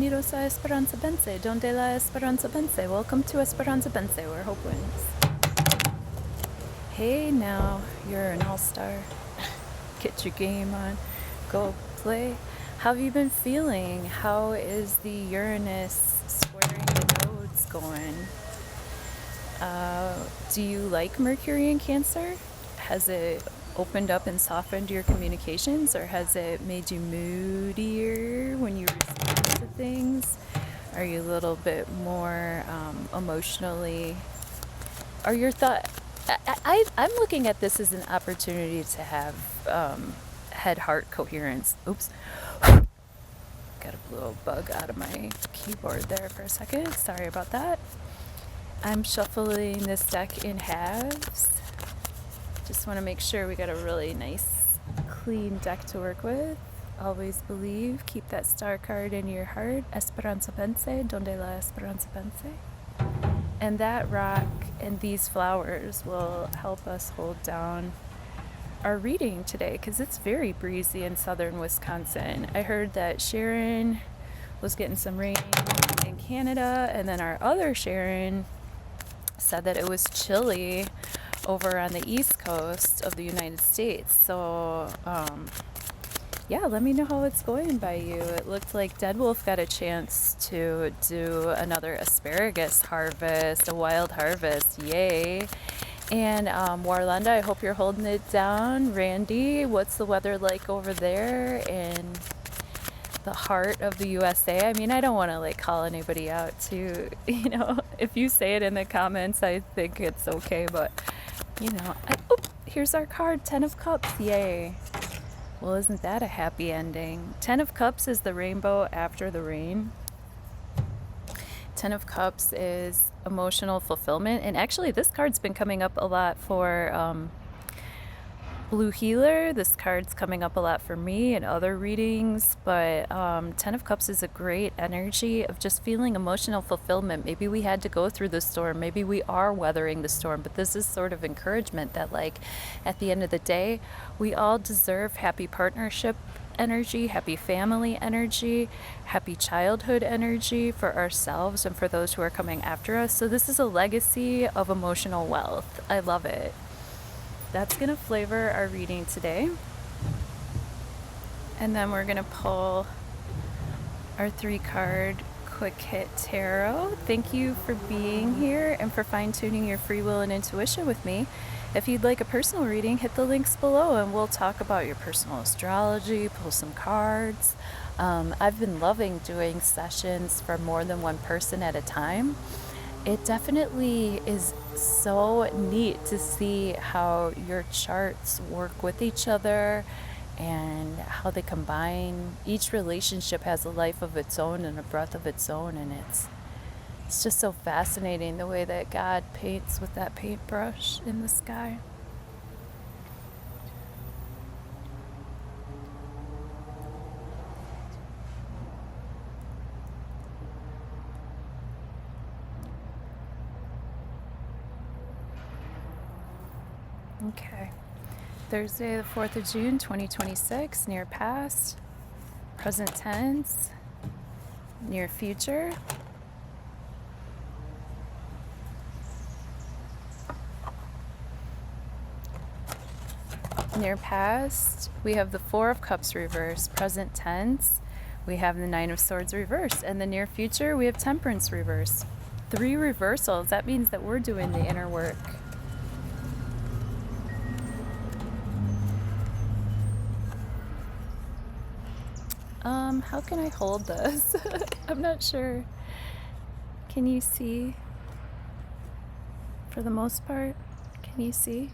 Bienvenidos a Esperanza donde la Esperanza vence. Welcome to Esperanza where hope wins. Hey now, you're an all-star. Get your game on, go play. How have you been feeling? How is the Uranus squaring the nodes going? Do you like Mercury in Cancer? Has it opened up and softened your communications, or has it made you moodier when you respond to things? Are you a little bit more emotionally? Are your thoughts? I'm looking at this as an opportunity to have head-heart coherence. Oops. Got a little bug out of my keyboard there for a second. Sorry about that. I'm shuffling this deck in halves. Just want to make sure we got a really nice, clean deck to work with. Always believe. Keep that star card in your heart. Esperanza vence, donde la esperanza vence. And that rock and these flowers will help us hold down our reading today, because it's very breezy in southern Wisconsin. I heard that Sharon was getting some rain in Canada, and then our other Sharon said that it was chilly over on the east coast of the United States. So yeah, let me know how it's going by you. It looked like Dead Wolf got a chance to do another asparagus harvest, a wild harvest. Yay. And Warlanda, I hope you're holding it down. Randy, what's the weather like over there in the heart of the USA? I mean, I don't want to like call anybody out to, if you say it in the comments, I think it's okay, but here's our card, 10 of Cups, yay. Well, isn't that a happy ending? 10 of Cups is the rainbow after the rain. 10 of Cups is emotional fulfillment, and actually this card's been coming up a lot for Blue Healer. This card's coming up a lot for me in other readings, but 10 of Cups is a great energy of just feeling emotional fulfillment. Maybe we had to go through the storm, maybe we are weathering the storm, but this is sort of encouragement that like at the end of the day we all deserve happy partnership energy, happy family energy, happy childhood energy for ourselves and for those who are coming after us. So this is a legacy of emotional wealth. I love it. That's going to flavor our reading today. And then we're going to pull our 3-card Quick Hit Tarot. Thank you for being here and for fine-tuning your free will and intuition with me. If you'd like a personal reading, hit the links below and we'll talk about your personal astrology, pull some cards. I've been loving doing sessions for more than one person at a time. It definitely is so neat to see how your charts work with each other and how they combine. Each relationship has a life of its own and a breath of its own, and it's just so fascinating the way that God paints with that paintbrush in the sky. Okay, Thursday the 4th of June 2026, near past, present tense, near future. Near past, we have the 4 of Cups reversed. Present tense, we have the 9 of Swords reversed. And the near future, we have Temperance reversed. 3 reversals. That means that we're doing the inner work. How can I hold this? I'm not sure. Can you see? For the most part, can you see?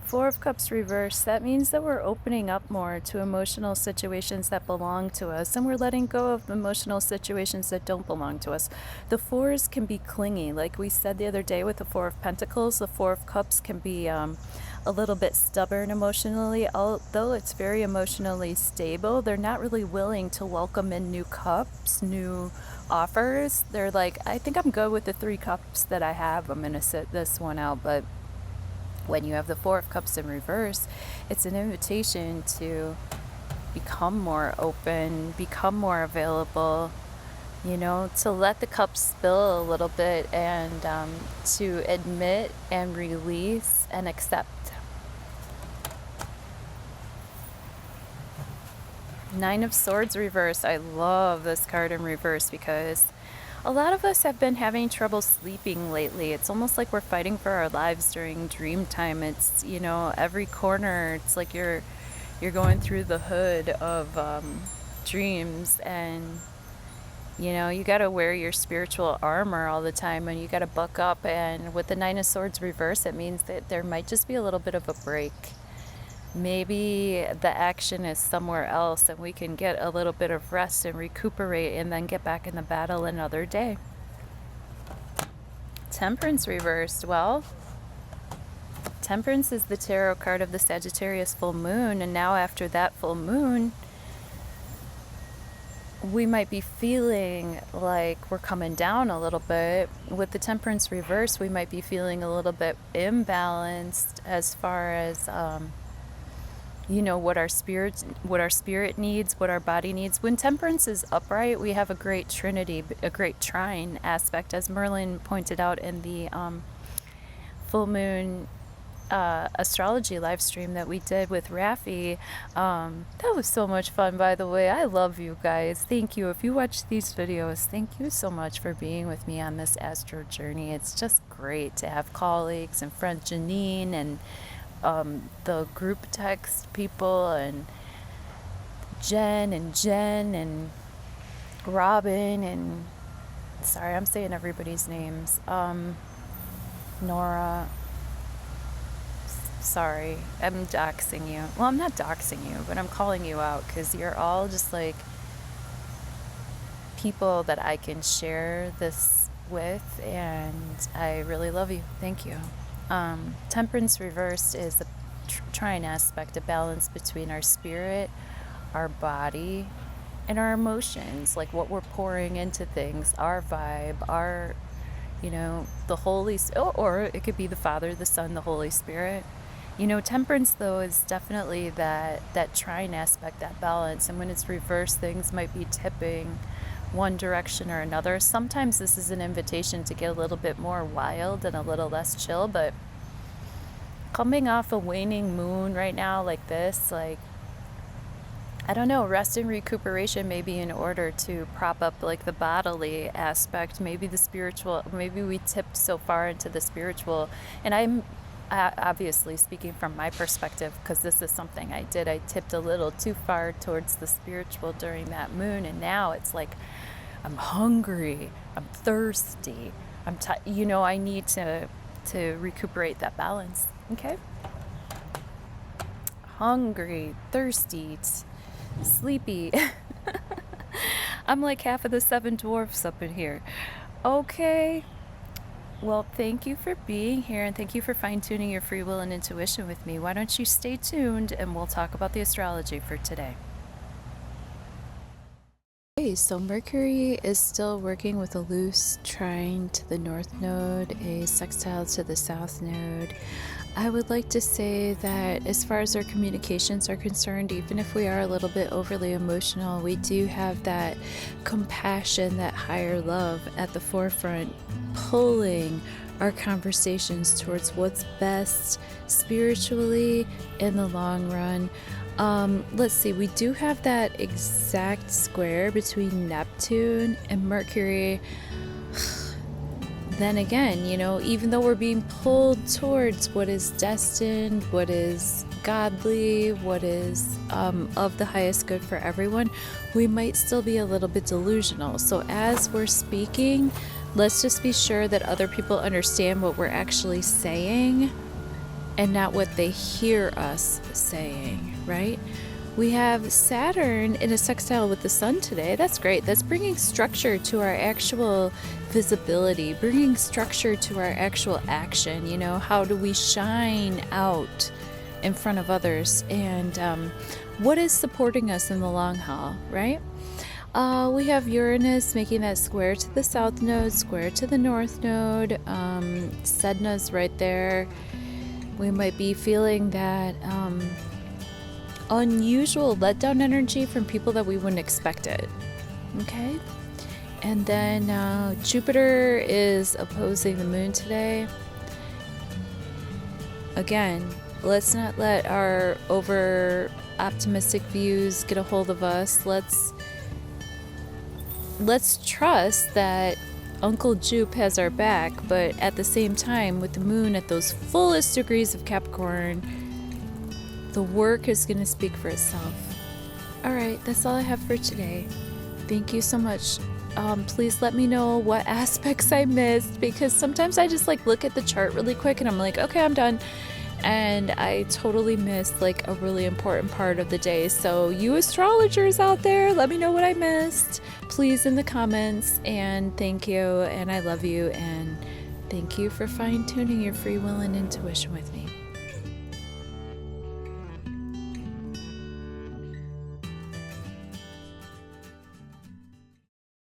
4 of Cups reversed. That means that we're opening up more to emotional situations that belong to us, and we're letting go of emotional situations that don't belong to us. The 4s can be clingy. Like we said the other day with the 4 of Pentacles, the 4 of Cups can be a little bit stubborn emotionally. Although it's very emotionally stable, they're not really willing to welcome in new cups, new offers. They're like, I think I'm good with the 3 cups that I have. I'm going to sit this one out. But when you have the 4 of Cups in reverse, it's an invitation to become more open, become more available, you know, to let the cup spill a little bit, and to admit and release and accept. Nine of Swords reverse. I love this card in reverse because a lot of us have been having trouble sleeping lately. It's almost like we're fighting for our lives during dream time. It's, you know, every corner, it's like you're going through the hood of dreams, and you know, you got to wear your spiritual armor all the time, and you got to buck up. And with the Nine of Swords reverse, it means that there might just be a little bit of a break. Maybe the action is somewhere else, and we can get a little bit of rest and recuperate, and then get back in the battle another day. Temperance reversed. Well, Temperance is the tarot card of the Sagittarius full moon, and now after that full moon, we might be feeling like we're coming down a little bit. With the Temperance reverse, we might be feeling a little bit imbalanced as far as you know, what our spirit needs, what our body needs. When Temperance is upright, we have a great trinity, a great trine aspect, as Merlin pointed out in the full moon astrology live stream that we did with Raffi. That was so much fun, by the way. I love you guys. Thank you. If you watch these videos, thank you so much for being with me on this astro journey. It's just great to have colleagues and friend Janine, and the group text people, and Jen and Robin, and sorry, I'm saying everybody's names. Nora. Sorry, I'm doxing you. Well, I'm not doxing you, but I'm calling you out because you're all just like people that I can share this with, and I really love you. Thank you. Temperance reversed is a trine aspect, a balance between our spirit, our body, and our emotions, like what we're pouring into things, our vibe, our, you know, the Holy, or it could be the Father, the Son, the Holy Spirit. You know, Temperance, though, is definitely that trine aspect, that balance. And when it's reversed, things might be tipping one direction or another. Sometimes this is an invitation to get a little bit more wild and a little less chill. But coming off a waning moon right now like this, like, I don't know, rest and recuperation may be in order to prop up like the bodily aspect, maybe the spiritual. Maybe we tipped so far into the spiritual. And I'm obviously speaking from my perspective, because this is something I did. I tipped a little too far towards the spiritual during that moon, and now it's like I'm hungry, I'm thirsty, you know, I need to recuperate that balance. Okay, hungry, thirsty, sleepy. I'm like half of the 7 dwarfs up in here. Okay. Well, thank you for being here, and thank you for fine-tuning your free will and intuition with me. Why don't you stay tuned, and we'll talk about the astrology for today. Okay, so Mercury is still working with a loose trine to the North Node, a sextile to the South Node. I would like to say that as far as our communications are concerned, even if we are a little bit overly emotional, we do have that compassion, that higher love at the forefront, pulling our conversations towards what's best spiritually in the long run. Let's see, we do have that exact square between Neptune and Mercury. Then again, you know, even though we're being pulled towards what is destined, what is godly, what is of the highest good for everyone, we might still be a little bit delusional. So as we're speaking, let's just be sure that other people understand what we're actually saying and not what they hear us saying, right? We have Saturn in a sextile with the Sun today. That's great. That's bringing structure to our actual visibility, bringing structure to our actual action. You know, how do we shine out in front of others? And what is supporting us in the long haul, right? We have Uranus making that square to the South Node, square to the North Node. Sedna's right there. We might be feeling that unusual letdown energy from people that we wouldn't expect it. Okay? And then Jupiter is opposing the moon today. Again, let's not let our over optimistic views get a hold of us. Let's trust that Uncle Jupe has our back, but at the same time, with the moon at those fullest degrees of Capricorn, the work is going to speak for itself. All right, that's all I have for today. Thank you so much. Please let me know what aspects I missed, because sometimes I just like look at the chart really quick and I'm like, okay, I'm done. And I totally missed like a really important part of the day. So you astrologers out there, let me know what I missed, please, in the comments. And thank you, and I love you, and thank you for fine-tuning your free will and intuition with me.